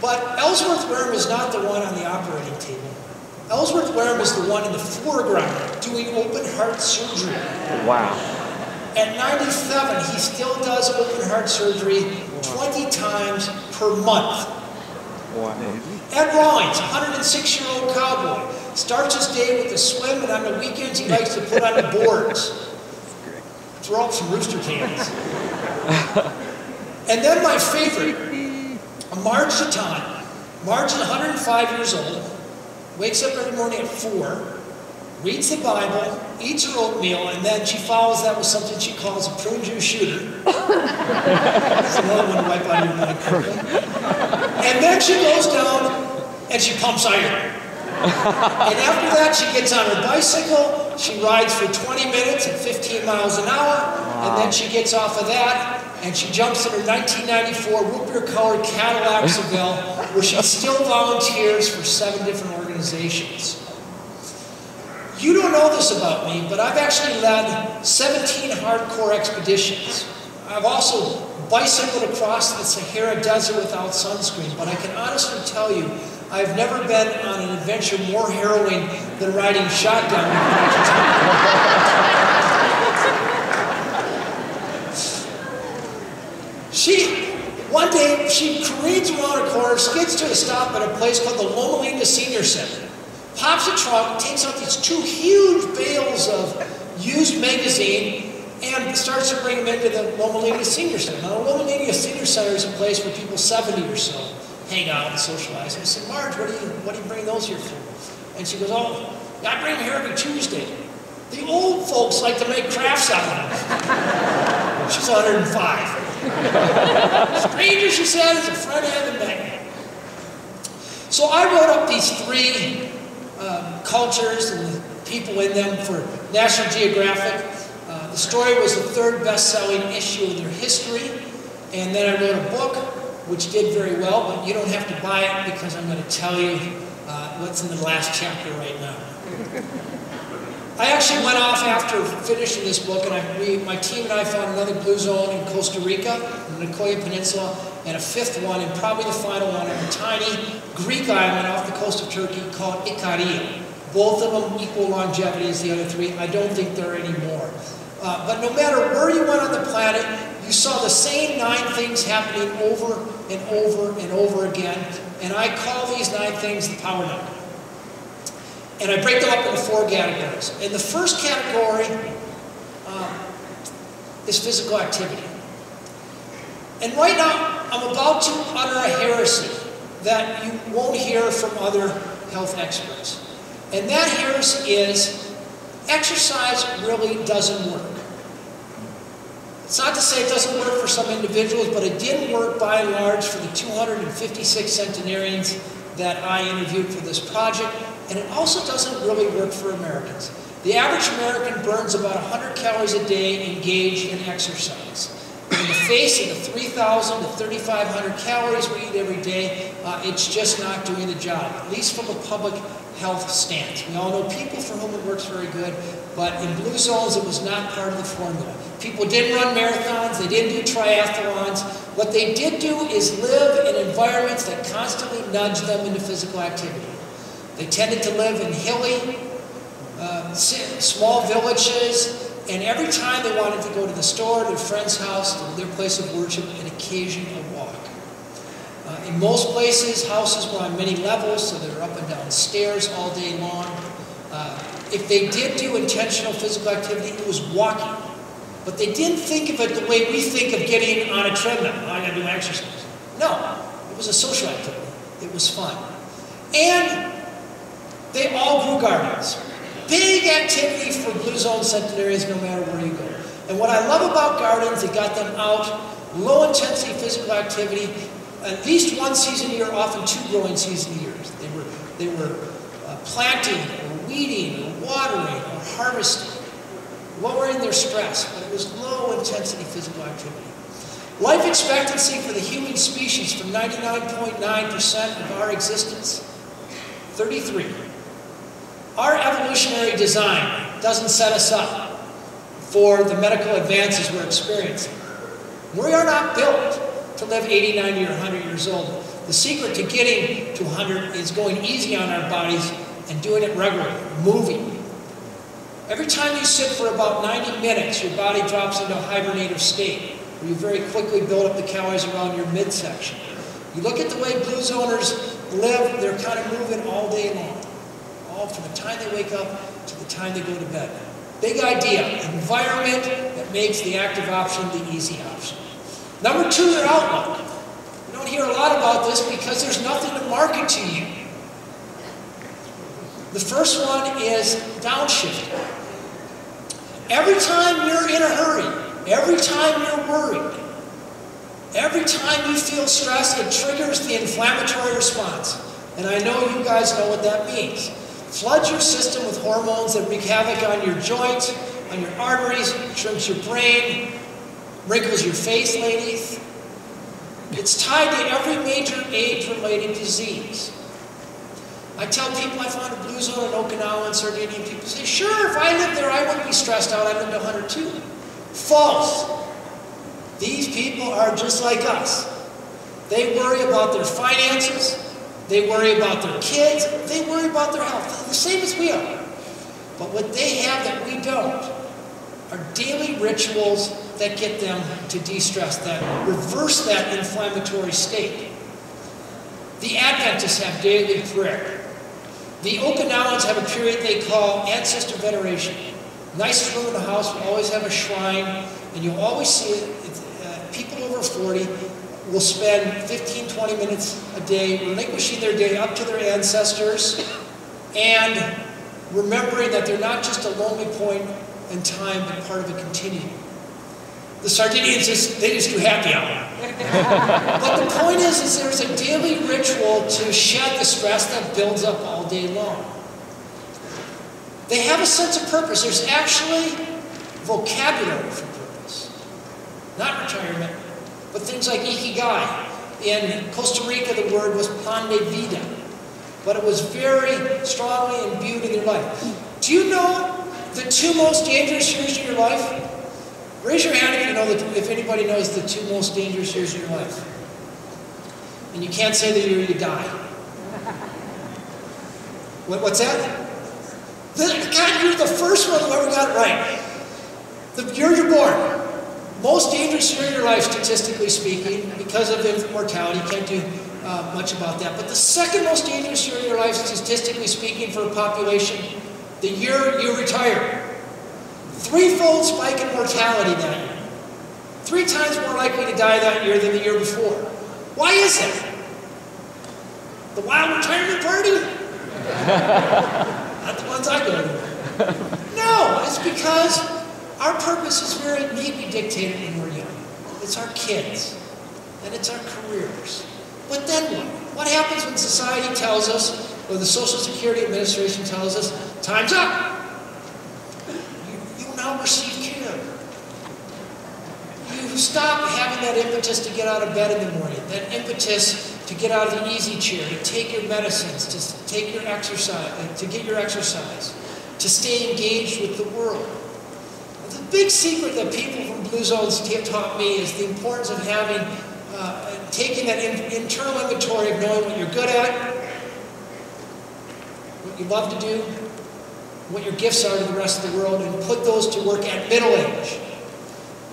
But Ellsworth Wareham is not the one on the operating table. Ellsworth Wareham is the one in the foreground doing open heart surgery. Wow. At 97, he still does open heart surgery 20 times per month. Wow. Ed Rawlings, 106-year-old cowboy, starts his day with a swim, and on the weekends he likes to put on the boards. Throw up some rooster cans. And then my favorite, Marge Zaton. Marge is 105 years old, wakes up every morning at 4, reads the Bible, eats her oatmeal, and then she follows that with something she calls a prune juice shooter. That's another one to wipe out of your mind quickly. And then she goes down and she pumps iron. And after that, she gets on her bicycle, she rides for 20 minutes at 15 miles an hour, and then she gets off of that, and she jumps in her 1994 root beer-colored Cadillac Seville, where she still volunteers for 7 different organizations. You don't know this about me, but I've actually led 17 hardcore expeditions. I've also bicycled across the Sahara Desert without sunscreen, but I can honestly tell you, I've never been on an adventure more harrowing than riding shotgun with Marge Zaton. One day, she careens around a corner, skids to a stop at a place called the Loma Linda Senior Center, pops a trunk, takes out these 2 huge bales of used magazine, and starts to bring them into the Loma Linda Senior Center. Now, the Loma Linda Senior Center is a place where people 70 or so hang out and socialize. And I said, Marge, what do you bring those here for? And she goes, oh, I bring them here every Tuesday. The old folks like to make crafts out of them. She's 105. Stranger, she said, is a friend and magnet. So I wrote up these 3 cultures and the people in them for National Geographic. The story was the 3rd best-selling issue in their history. And then I wrote a book, which did very well, but you don't have to buy it because I'm going to tell you what's in the last chapter right now. I actually went off after finishing this book, and my team and I found another blue zone in Costa Rica, in the Nicoya Peninsula, and a 5th one, and probably the final one, on a tiny Greek island off the coast of Turkey called Ikaria. Both of them equal longevity as the other 3. I don't think there are any more. But no matter where you went on the planet, you saw the same 9 things happening over and over and over again, and I call these 9 things the power number. And I break them up into 4 categories. And the first category is physical activity. And right now, I'm about to utter a heresy that you won't hear from other health experts. And that heresy is, exercise really doesn't work. It's not to say it doesn't work for some individuals, but it didn't work by and large for the 256 centenarians that I interviewed for this project. And it also doesn't really work for Americans. The average American burns about 100 calories a day engaged in exercise. In the face of the 3,000 to 3,500 calories we eat every day, it's just not doing the job, at least from a public health stance. We all know people for whom it works very good, but in blue zones it was not part of the formula. People didn't run marathons, they didn't do triathlons. What they did do is live in environments that constantly nudged them into physical activity. They tended to live in hilly, small villages, and every time they wanted to go to the store, their friend's house, their place of worship, an occasion a walk. In most places, houses were on many levels, so they were up and down stairs all day long. If they did do intentional physical activity, it was walking. But they didn't think of it the way we think of getting on a treadmill. Oh, I gotta do exercise. No, it was a social activity. It was fun. And they all grew gardens. Big activity for blue zone centenarians no matter where you go. And what I love about gardens, they got them out, low intensity physical activity, at least 1 season a year, often 2 growing season years. They were planting or weeding or watering or harvesting, lowering their stress, but it was low intensity physical activity. Life expectancy for the human species from 99.9% of our existence, 33. Our evolutionary design doesn't set us up for the medical advances we're experiencing. We are not built to live 80, 90, or 100 years old. the secret to getting to 100 is going easy on our bodies and doing it regularly, moving. Every time you sit for about 90 minutes, your body drops into a hibernative state, where you very quickly build up the calories around your midsection. You look at the way blue zoners live, they're kind of moving all day long. All from the time they wake up to the time they go to bed. Big idea, environment that makes the active option the easy option. Number 2, their outlook. You don't hear a lot about this because there's nothing to market to you. The first one is downshifting. Every time you're in a hurry, every time you're worried, every time you feel stressed, it triggers the inflammatory response. And I know you guys know what that means. Floods your system with hormones that wreak havoc on your joints, on your arteries, shrinks your brain, wrinkles your face, ladies. It's tied to every major age-related disease. I tell people I found a blue zone in Okinawa and Sardinia, people say, sure, if I lived there, I wouldn't be stressed out. I lived 102. False. These people are just like us. They worry about their finances. They worry about their kids. They worry about their health. The same as we are. But what they have that we don't are daily rituals that get them to de-stress, that reverse that inflammatory state. The Adventists have daily prayer. The Okinawans have a period they call ancestor veneration. Nicest room in the house will always have a shrine, and you'll always see it. People over 40 will spend 15, 20 minutes a day relinquishing their day up to their ancestors and remembering that they're not just a lonely point in time, but part of a continuum. The Sardinians, they just do happy hour. But the point is there's a daily ritual to shed the stress that builds up all day long. They have a sense of purpose. There's actually vocabulary for purpose. Not retirement, but things like ikigai. In Costa Rica, the word was plan de vida. But it was very strongly imbued in their life. Do you know the 2 most dangerous years of your life? Raise your hand if you know if anybody knows the 2 most dangerous years of your life. And you can't say the year you die. What's that? God, you're the first one who ever got it right. The year you're born. Most dangerous year of your life, statistically speaking, because of infant mortality. You can't do much about that. But the second most dangerous year of your life, statistically speaking, for a population, the year you retire. 3-fold spike in mortality that year. 3 times more likely to die that year than the year before. Why is that? The wild retirement party? Not the ones I go to. No, it's because our purpose is very neatly dictated when we're young. It's our kids, and it's our careers. But then what? What happens when society tells us, or the Social Security Administration tells us, time's up? You now receive care. You stop having that impetus to get out of bed in the morning, that impetus to get out of the easy chair, to take your medicines, to take your exercise, to get your exercise, to stay engaged with the world. The big secret that people from Blue Zones taught me is the importance of having, taking that internal inventory of knowing what you're good at, what you love to do, what your gifts are to the rest of the world, and put those to work at middle age.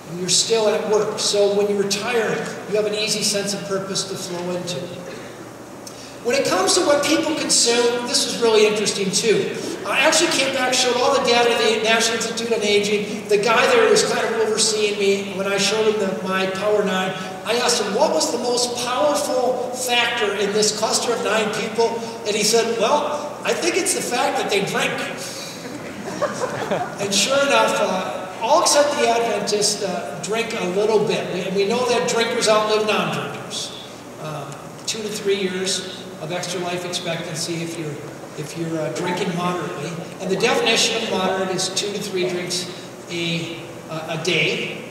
And you're still at work. So when you retire, you have an easy sense of purpose to flow into. When it comes to what people consume, this was really interesting too. I actually came back, showed all the data of the National Institute on Aging. The guy there was kind of overseeing me. When I showed him my Power 9, I asked him, what was the most powerful factor in this cluster of 9 people? And he said, well, I think it's the fact that they drink. And sure enough, all except the Adventists drink a little bit. And we know that drinkers outlive non-drinkers. 2 to 3 years of extra life expectancy if you're drinking moderately. And the definition of moderate is 2 to 3 drinks a day.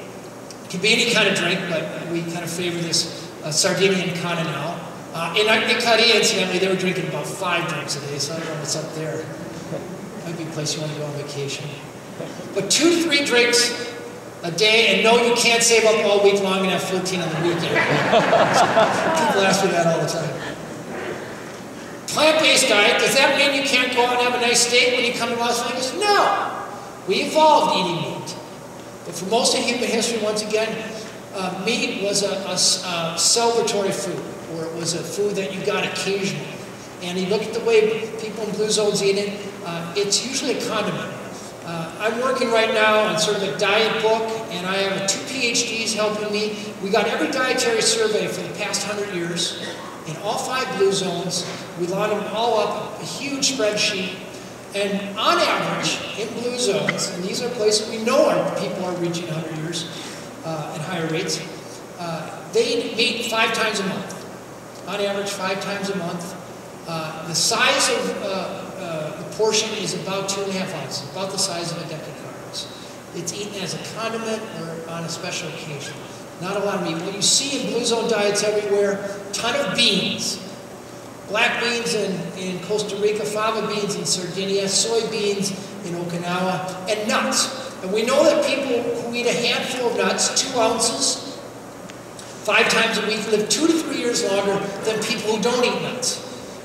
It can be any kind of drink, but we kind of favor this Sardinian Continental. In Icaria, incidentally, they were drinking about 5 drinks a day, so I don't know what's up there. Might be a place you want to go on vacation. But 2 to 3 drinks a day, and no, you can't save up all week long and have 14 on the weekend. People ask me that all the time. Plant-based diet, does that mean you can't go out and have a nice steak when you come to Las Vegas? No. We evolved eating meat. But for most of human history, once again, meat was a celebratory food, or it was a food that you got occasionally. And you look at the way people in blue zones eat it, it's usually a condiment. I'm working right now on sort of a diet book, and I have 2 PhDs helping me. We got every dietary survey for the past 100 years in all 5 blue zones. We lined them all up, a huge spreadsheet. And on average, in blue zones, and these are places we know our people are reaching 100 years at higher rates, they eat 5 times a month. On average, 5 times a month. The size of the portion is about 2.5 ounces, about the size of a deck of cards. It's eaten as a condiment or on a special occasion. Not a lot of meat. What you see in blue zone diets everywhere, ton of beans. Black beans in Costa Rica, fava beans in Sardinia, soybeans in Okinawa, and nuts. And we know that people who eat a handful of nuts, 2 ounces, 5 times a week, live 2 to 3 years longer than people who don't eat nuts.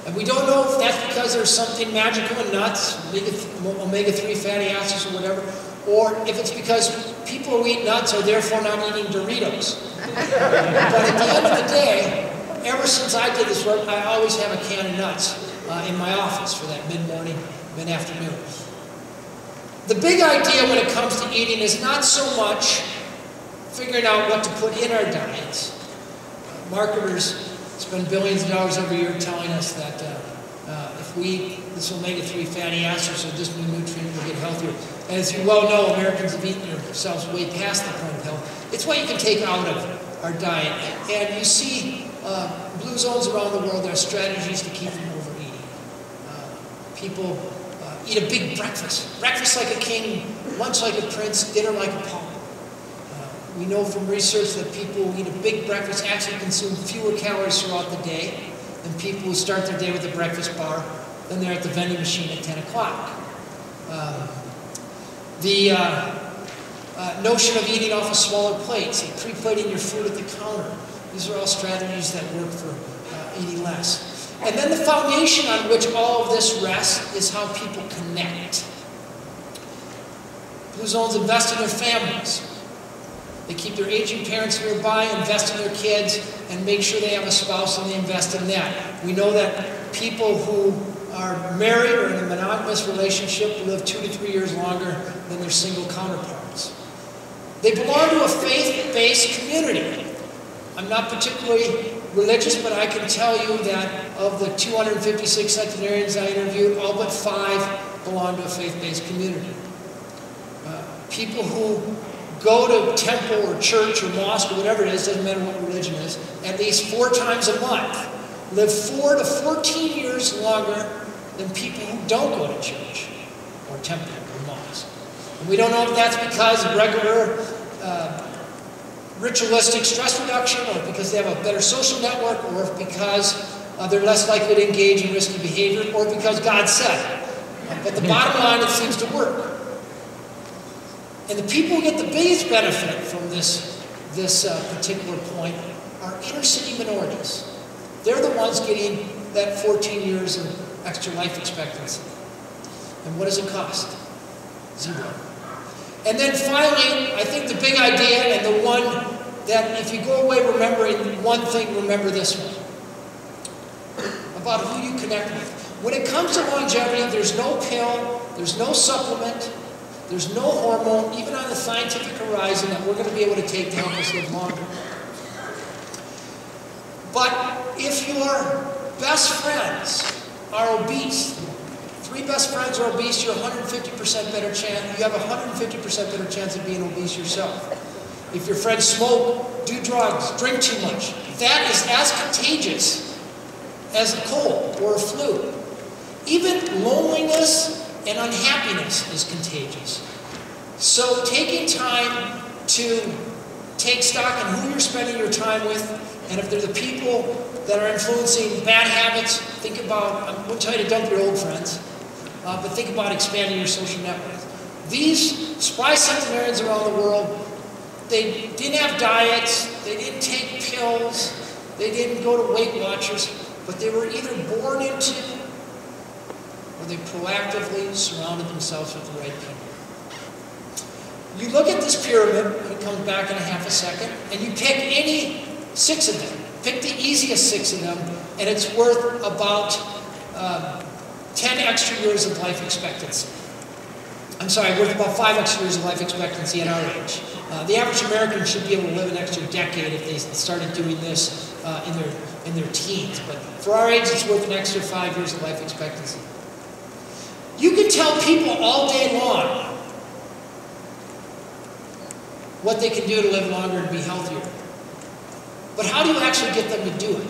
And we don't know if that's because there's something magical in nuts, omega-3 fatty acids or whatever, or if it's because people who eat nuts are therefore not eating Doritos. But at the end of the day, ever since I did this work, I always have a can of nuts in my office for that mid-morning, mid-afternoon. The big idea when it comes to eating is not so much figuring out what to put in our diets. Marketers spend billions of dollars every year telling us that if we eat this omega-3 fatty acids or this new nutrient, we'll get healthier. And as you well know, Americans have eaten themselves way past the point of health. It's what you can take out of our diet. And you see blue zones around the world, there are strategies to keep from overeating. People eat a big breakfast. Breakfast like a king, lunch like a prince, dinner like a pauper. We know from research that people who eat a big breakfast actually consume fewer calories throughout the day than people who start their day with a breakfast bar than they're at the vending machine at 10 o'clock. The notion of eating off of smaller plates, and pre-plating your food at the counter, these are all strategies that work for eating less. And then the foundation on which all of this rests is how people connect. Blue zones invest in their families. They keep their aging parents nearby, invest in their kids, and make sure they have a spouse and they invest in that. We know that people who are married or in a monogamous relationship live 2 to 3 years longer than their single counterparts. They belong to a faith-based community. I'm not particularly religious, but I can tell you that of the 256 centenarians I interviewed, all but 5 belong to a faith-based community. People who go to temple or church or mosque or whatever it is, doesn't matter what religion it is, at least 4 times a month, live 4 to 14 years longer than people who don't go to church or temple or mosque. And we don't know if that's because of regular ritualistic stress reduction, or because they have a better social network, or if because they're less likely to engage in risky behavior, or because God said. But the bottom line, it seems to work. And the people who get the biggest benefit from this particular point are inner city minorities. They're the ones getting that 14 years of extra life expectancy. And what does it cost? 0. And then finally, I think the big idea, and the one that if you go away remembering one thing, remember this one. About who you connect with. When it comes to longevity, there's no pill, there's no supplement, there's no hormone, even on the scientific horizon, that we're going to be able to take to help us live longer. But if your best friends are obese, 3 best friends are obese, you're 150% better chance, you have a 150% better chance of being obese yourself. If your friends smoke, do drugs, drink too much, that is as contagious as a cold or a flu. Even loneliness and unhappiness is contagious. So taking time to take stock on who you're spending your time with, and if they're the people that are influencing bad habits, think about, I wouldn't tell you to dump your old friends, but think about expanding your social network. These spry centenarians around the world they didn't have diets, they didn't take pills, they didn't go to Weight Watchers, but they were either born into or they proactively surrounded themselves with the right people. You look at this pyramid, and it comes back in a half a second, and you pick any 6 of them. Pick the easiest 6 of them, and it's worth about 10 extra years of life expectancy. I'm sorry, worth about 5 extra years of life expectancy at our age. The average American should be able to live an extra decade if they started doing this in their teens. But for our age, it's worth an extra 5 years of life expectancy. You can tell people all day long what they can do to live longer and be healthier. But how do you actually get them to do it?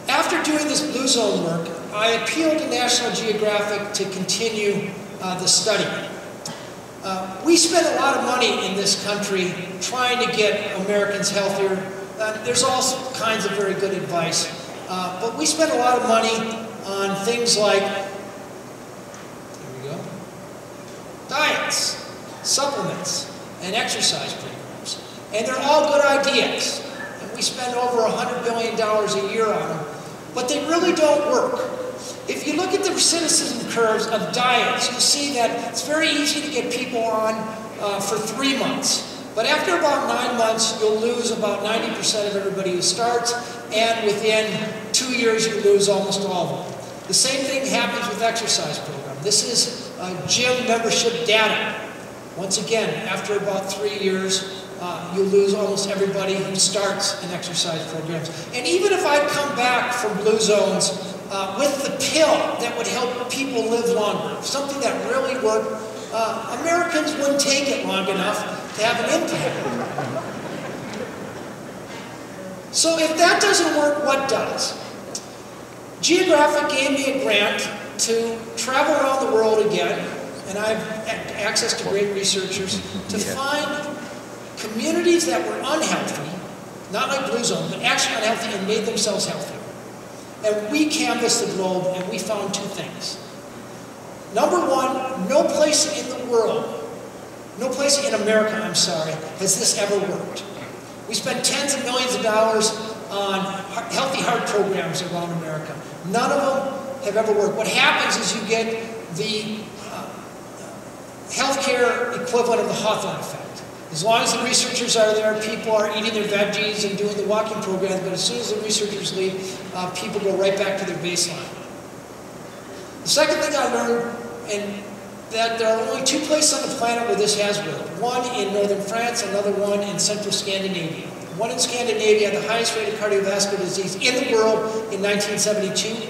After doing this Blue Zone work, I appealed to National Geographic to continue the study. We spend a lot of money in this country trying to get Americans healthier. There's all kinds of very good advice. But we spend a lot of money on things like, there we go, diets, supplements, and exercise programs. And they're all good ideas. And we spend over $100 billion a year on them. But they really don't work. If you look at the recidivism curves of diets, you'll see that it's very easy to get people on for 3 months. But after about 9 months, you'll lose about 90% of everybody who starts, and within 2 years, you lose almost all of them. The same thing happens with exercise program. This is gym membership data. Once again, after about 3 years, you'll lose almost everybody who starts in exercise programs. And even if I'd come back from Blue Zones with the pill that would help people live longer, something that really worked, Americans wouldn't take it long enough to have an impact. So if that doesn't work, what does? Geographic gave me a grant to travel around the world again, and I have access to great researchers, to find communities that were unhealthy, not like Blue Zone, but actually unhealthy and made themselves healthier. And we canvassed the globe and we found 2 things. Number one, no place in the world, no place in America, I'm sorry, has this ever worked. We spend tens of millions of dollars on healthy heart programs around America. None of them have ever worked. What happens is you get the healthcare equivalent of the Hawthorne effect. As long as the researchers are there, people are eating their veggies and doing the walking programs, but as soon as the researchers leave, people go right back to their baseline. The second thing I learned, and that there are only 2 places on the planet where this has worked. One in northern France, another one in central Scandinavia. One in Scandinavia had the highest rate of cardiovascular disease in the world in 1972,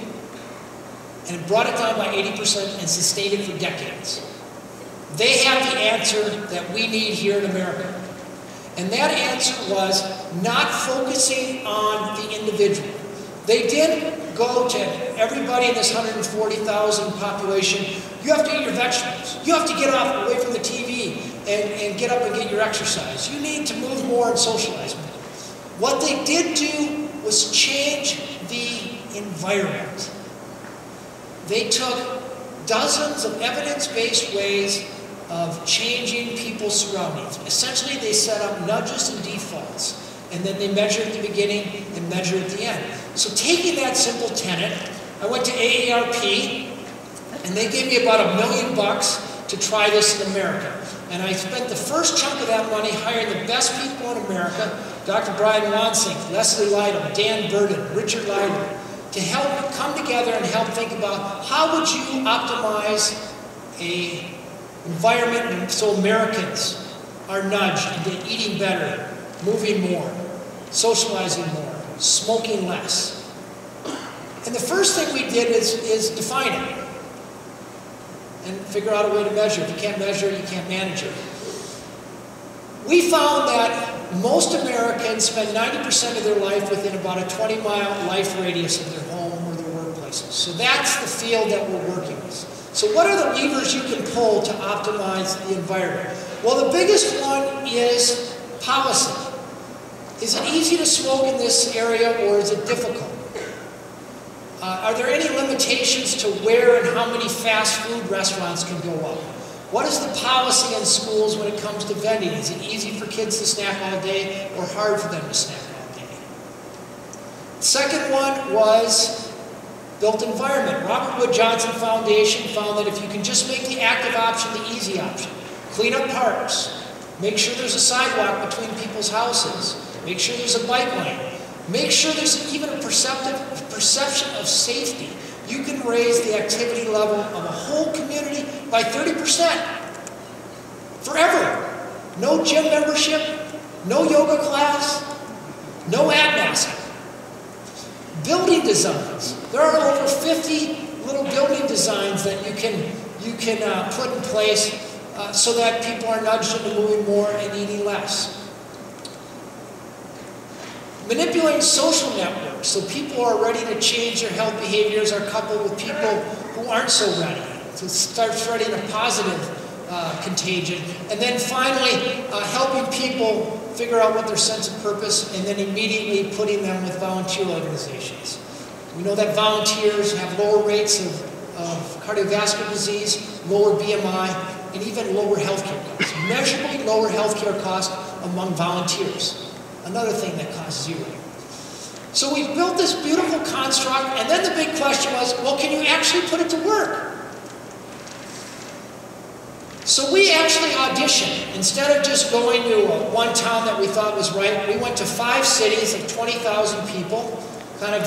and it brought it down by 80% and sustained it for decades. They have the answer that we need here in America. And that answer was not focusing on the individual. They did go to everybody in this 140,000 population. You have to eat your vegetables. You have to get away from the TV and get up and get your exercise. You need to move more and socialize more. What they did do was change the environment. They took dozens of evidence-based ways of changing people's surroundings. Essentially, they set up nudges and defaults, and then they measure at the beginning and measure at the end. So taking that simple tenet, I went to AARP, and they gave me about $1 million to try this in America. And I spent the first chunk of that money hiring the best people in America, Dr. Brian Wansink, Leslie Lytle, Dan Burden, Richard Lytle, to help come together and help think about how would you optimize a environment so Americans are nudged into eating better, moving more, socializing more, smoking less. And the first thing we did is define it and figure out a way to measure it. If you can't measure it, you can't manage it. We found that most Americans spend 90% of their life within about a 20-mile life radius of their home or their workplaces. So that's the field that we're working with. So what are the levers you can pull to optimize the environment? Well, the biggest one is policy. Is it easy to smoke in this area, or is it difficult? Are there any limitations to where and how many fast food restaurants can go up? What is the policy in schools when it comes to vending? Is it easy for kids to snack all day or hard for them to snack all day? The second one was built environment. Robert Wood Johnson Foundation found that if you can just make the active option the easy option, clean up parks, make sure there's a sidewalk between people's houses, make sure there's a bike lane, make sure there's even a perception of safety, you can raise the activity level of a whole community by 30%. Forever. No gym membership, no yoga class, no ab masking. Building designs. There are over 50 little building designs that you can put in place so that people are nudged into moving more and eating less. Manipulating social networks so people are ready to change their health behaviors are coupled with people who aren't so ready. So it starts spreading a positive contagion. And then finally, helping people figure out what their sense of purpose and then immediately putting them with volunteer organizations. We know that volunteers have lower rates of cardiovascular disease, lower BMI, and even lower healthcare costs. Measurably lower healthcare costs among volunteers. Another thing that costs zero. So we built this beautiful construct, and then the big question was, well, can you actually put it to work? So we actually auditioned. Instead of just going to one town that we thought was right, we went to 5 cities of 20,000 people, kind of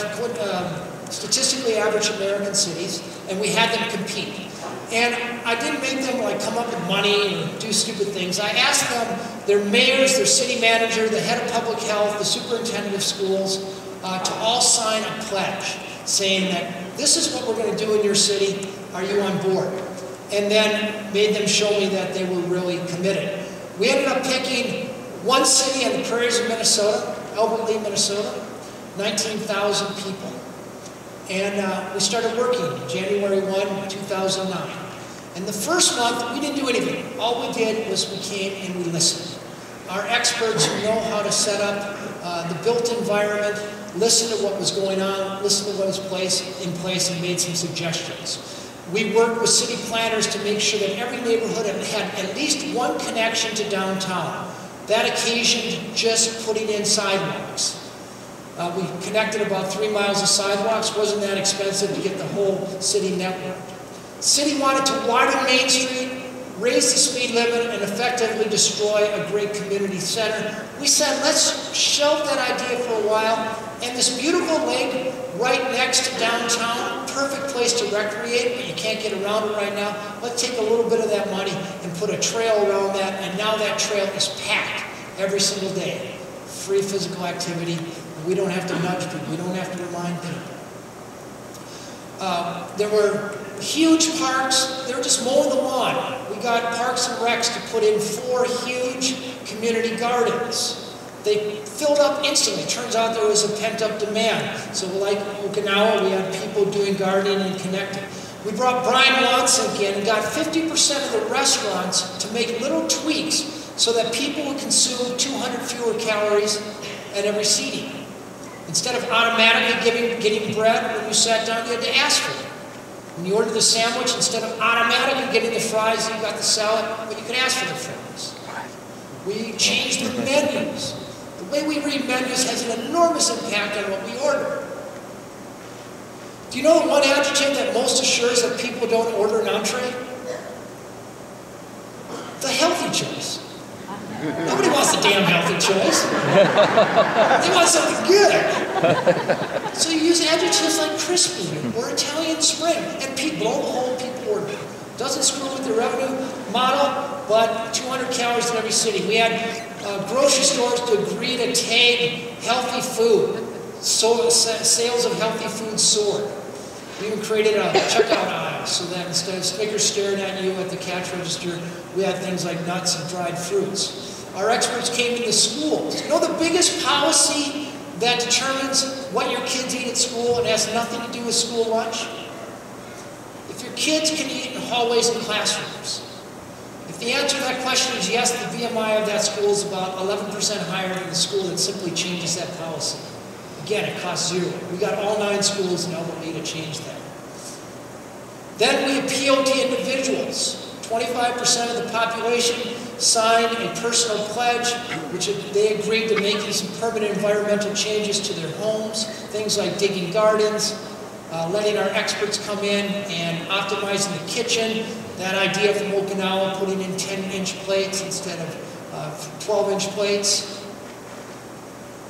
statistically average American cities, and we had them compete. And I didn't make them like come up with money and do stupid things. I asked them, their mayors, their city manager, the head of public health, the superintendent of schools, to all sign a pledge saying that this is what we're going to do in your city. Are you on board? And then made them show me that they were really committed. We ended up picking one city on the prairies of Minnesota, Albert Lea, Minnesota, 19,000 people. And we started working January 1, 2009. And the first month, we didn't do anything. All we did was we came and we listened. Our experts who know how to set up the built environment, listen to what was going on, listen to what was in place, and made some suggestions. We worked with city planners to make sure that every neighborhood had at least one connection to downtown. That occasioned just putting in sidewalks. We connected about 3 miles of sidewalks. Wasn't that expensive to get the whole city network. City wanted to widen Main Street, raise the speed limit, and effectively destroy a great community center. We said, let's shelve that idea for a while, and this beautiful lake right next to downtown, perfect place to recreate, but you can't get around it right now. Let's take a little bit of that money and put a trail around that, and now that trail is packed every single day. Free physical activity. We don't have to nudge people. We don't have to remind people. There were huge parks. They were just mowing the lawn. We got Parks and Recs to put in 4 huge community gardens. They filled up instantly. Turns out there was a pent-up demand. So like Okinawa, we had people doing gardening and connecting. We brought Brian Wansink in and got 50% of the restaurants to make little tweaks so that people would consume 200 fewer calories at every seating. Instead of automatically getting bread when you sat down, you had to ask for it. When you ordered the sandwich, instead of automatically getting the fries, you got the salad, but you could ask for the fries. We changed the menus. The way we read menus has an enormous impact on what we order. Do you know the one adjective that most assures that people don't order an entree? The healthy choice. Nobody wants the damn healthy choice. They want something good. So you use adjectives like crispy or Italian spring, and people, blow the hole, people order. Doesn't screw with the revenue model, but 200 calories in every city. We had grocery stores to agree to tag healthy food. So sales of healthy food soared. We even created a checkout aisle so that instead of Snickers staring at you at the cash register, we had things like nuts and dried fruits. Our experts came into schools. You know the biggest policy that determines what your kids eat at school and has nothing to do with school lunch? If your kids can eat in hallways and classrooms. If the answer to that question is yes, the BMI of that school is about 11% higher than the school that simply changes that policy. Again, it costs zero. We got all 9 schools in Albert Lea to change that. Then we appealed to individuals. 25% of the population signed a personal pledge, which they agreed to making some permanent environmental changes to their homes, things like digging gardens, letting our experts come in and optimizing the kitchen. That idea from Okinawa, putting in 10-inch plates instead of 12-inch plates.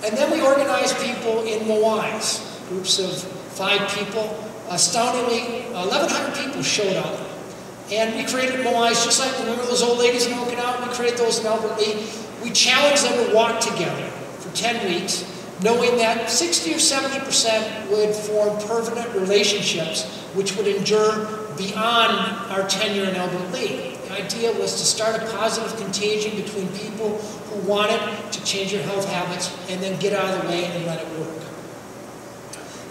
And then we organized people in Moais, groups of 5 people. Astoundingly, 1,100 people showed up. And we created Moais, just like, remember those old ladies in Okinawa? We created those in Albert Lea. We challenged them to walk together for 10 weeks, knowing that 60 or 70% would form permanent relationships which would endure beyond our tenure in Albert Lea. The idea was to start a positive contagion between people who wanted to change their health habits and then get out of the way and let it work.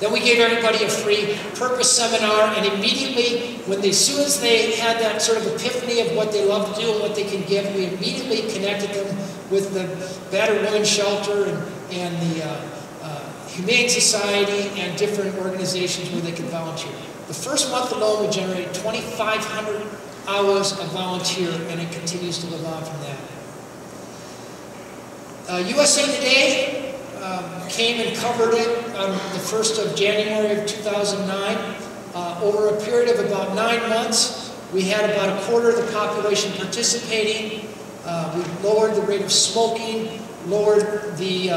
Then we gave everybody a free purpose seminar, and immediately, as soon as they had that sort of epiphany of what they love to do and what they can give, we immediately connected them with the Battered Women's Shelter and the Humane Society and different organizations where they could volunteer. The first month alone, we generated 2,500 hours of volunteer, and it continues to live on from that. USA Today came and covered it on the 1st of January of 2009. Over a period of about 9 months, we had about a quarter of the population participating. We lowered the rate of smoking, lowered the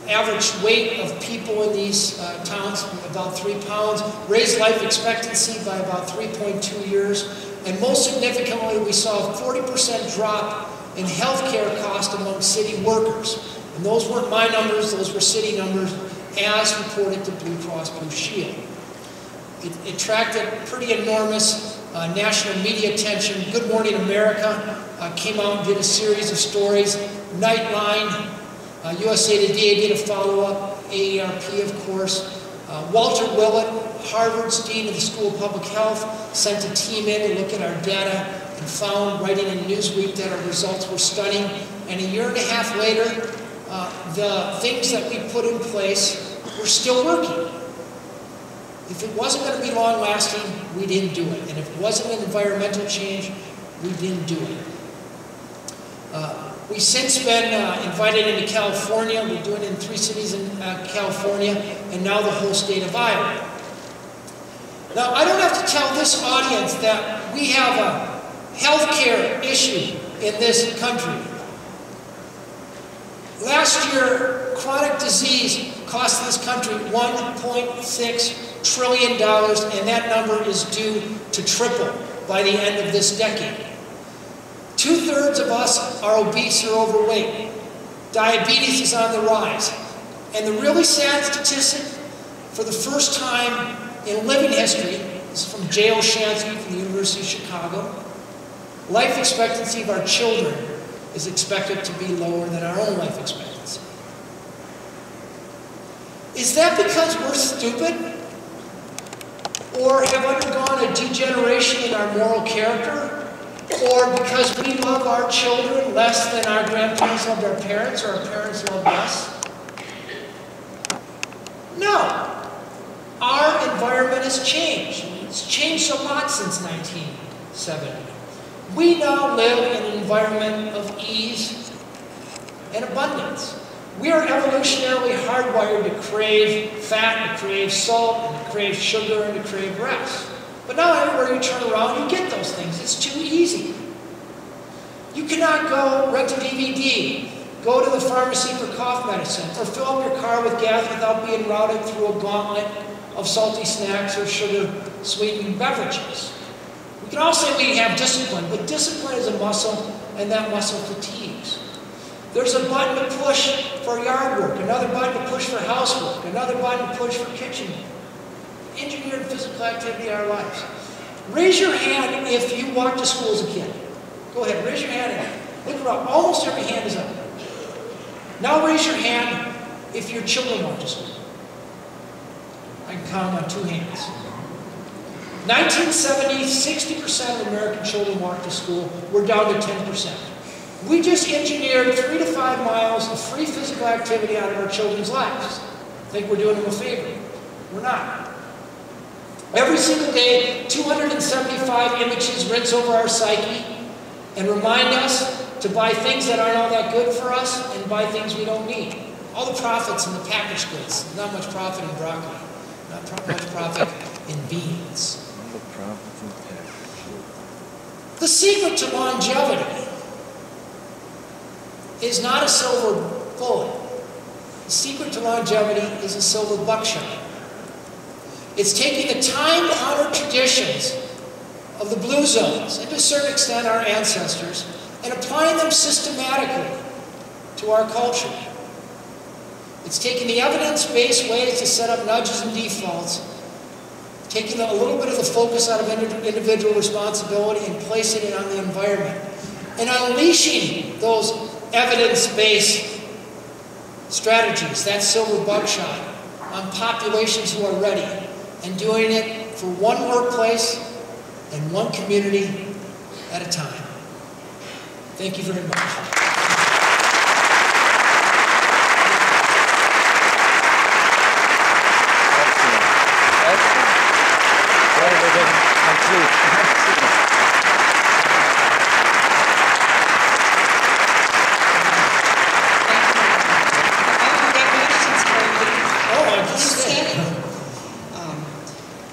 average weight of people in these towns about 3 pounds, raised life expectancy by about 3.2 years, and most significantly, we saw a 40% drop in healthcare costs among city workers. And those weren't my numbers, those were city numbers as reported to Blue Cross Blue Shield. It attracted pretty enormous national media attention. Good Morning America came out and did a series of stories. Nightline, USA Today did a follow-up, AARP of course. Walter Willett, Harvard's Dean of the School of Public Health, sent a team in to look at our data and found, writing in Newsweek, that our results were stunning. And a year and a half later, the things that we put in place were still working. If it wasn't going to be long-lasting, we didn't do it. And if it wasn't an environmental change, we didn't do it. We've since been invited into California. We're doing it in 3 cities in California, and now the whole state of Iowa. Now, I don't have to tell this audience that we have a healthcare issue in this country. Last year, chronic disease cost this country $1.6 trillion, and that number is due to triple by the end of this decade. 2/3 of us are obese or overweight. Diabetes is on the rise. And the really sad statistic, for the first time in living history, this is from Jay Oshansky from the University of Chicago, life expectancy of our children is expected to be lower than our own life expectancy. Is that because we're stupid? Or have undergone a degeneration in our moral character? Or because we love our children less than our grandparents loved our parents, or our parents loved us? No. Our environment has changed. It's changed a lot since 1970. We now live in an environment of ease and abundance. We are evolutionarily hardwired to crave fat, to crave salt, and to crave sugar, and to crave rest. But now everywhere you turn around, you get those things. It's too easy. You cannot go rent a DVD, go to the pharmacy for cough medicine, or fill up your car with gas without being routed through a gauntlet of salty snacks or sugar-sweetened beverages. We can all say we have discipline, but discipline is a muscle, and that muscle fatigues. There's a button to push for yard work, another button to push for housework, another button to push for kitchen work. Engineered physical activity in our lives. Raise your hand if you walked to school as a kid. Go ahead, raise your hand. Look around, almost every hand is up. Now raise your hand if your children walk to school. I can count on 2 hands. 1970, 60% of American children walked to school. We're down to 10%. We just engineered 3 to 5 miles of free physical activity out of our children's lives. Think we're doing them a favor? We're not. Every single day, 275 images rinse over our psyche and remind us to buy things that aren't all that good for us and buy things we don't need. All the profits in the packaged goods. Not much profit in broccoli. Not much profit in beans. All the profits in packaged goods. The secret to longevity is not a silver bullet. The secret to longevity is a silver buckshot. It's taking the time-honored traditions of the blue zones, and to a certain extent our ancestors, and applying them systematically to our culture. It's taking the evidence-based ways to set up nudges and defaults, taking a little bit of the focus out of individual responsibility and placing it on the environment, and unleashing those evidence-based strategies, that silver buckshot, on populations who are ready, and doing it for one workplace and one community at a time. Thank you very much.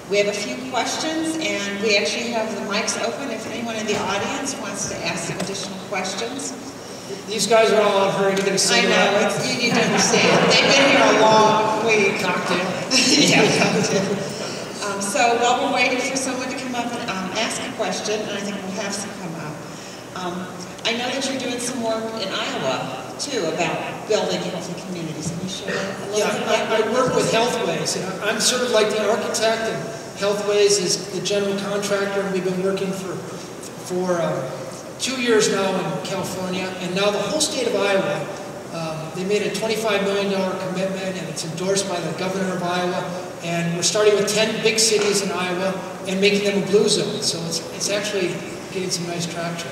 We have a few questions, and we actually have the mics open if anyone in the audience wants to ask some additional questions. These guys are all out hurry to get a single. I know, you need to understand. They've been here a long week. Cocktail. Yeah, cocktail. So while we're waiting for someone to come up and ask a question, and I think we'll have some come up, I know that you're doing some work in Iowa, too, about building healthy communities. Can you share a little bit about I work with Healthways, and I'm sort of like the architect, and Healthways is the general contractor, and we've been working for 2 years now in California, and now the whole state of Iowa. They made a $25 million commitment, and it's endorsed by the governor of Iowa, and we're starting with 10 big cities in Iowa and making them a blue zone, so it's actually getting some nice traction.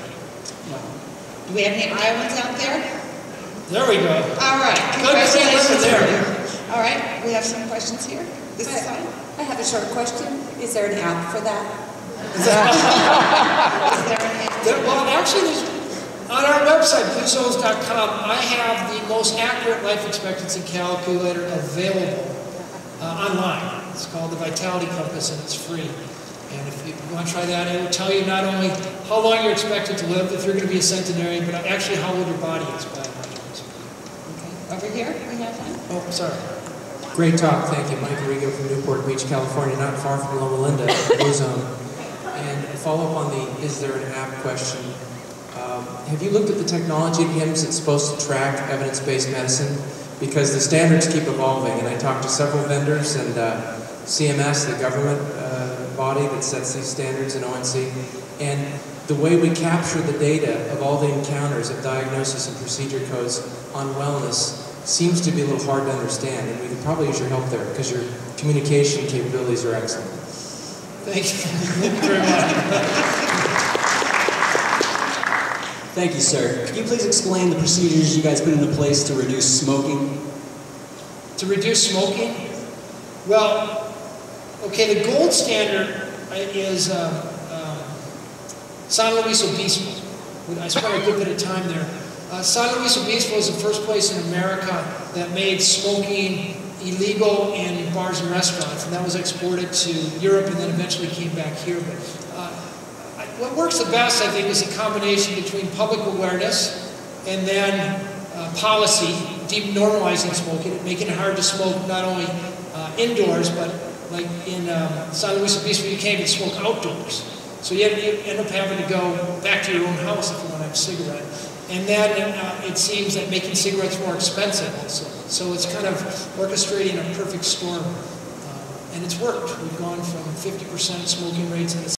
Do we have any Iowans out there? There we go. All right. Congratulations there. All right. We have some questions here. This is fine. I have a short question. Is there an app for that? Is there an app? Well, actually, on our website, bluezones.com, I have the most accurate life expectancy calculator available online. It's called the Vitality Compass, and it's free. And if you want to try that, it will tell you not only how long you're expected to live, if you're going to be a centenarian, but actually how old your body is by measurements. Okay. Over here, we have one. Oh, sorry. Great talk, thank you. Mike Arrigo from Newport Beach, California, not far from Loma Linda, Blue Zone. And a follow-up on the is there an app question. Have you looked at the technology at HiMSS that's supposed to track evidence-based medicine? Because the standards keep evolving, and I talked to several vendors, and CMS, the government body that sets these standards in ONC, and the way we capture the data of all the encounters of diagnosis and procedure codes on wellness seems to be a little hard to understand, and we could probably use your help there because your communication capabilities are excellent. Thank you. Thank you very much. Thank you, sir. Could you please explain the procedures you guys put into place to reduce smoking? To reduce smoking? Well, okay, the gold standard is San Luis Obispo. I spent a good bit of time there. San Luis Obispo was the first place in America that made smoking illegal in bars and restaurants, and that was exported to Europe and then eventually came back here. But what works the best, I think, is a combination between public awareness and then policy, deep normalizing smoking, making it hard to smoke not only indoors, but like in San Luis Obispo, you can't even smoke outdoors. So you end up having to go back to your own house if you want to have a cigarette. And then it seems that making cigarettes more expensive also. So it's kind of orchestrating a perfect storm. And it's worked. We've gone from 50% smoking rates in the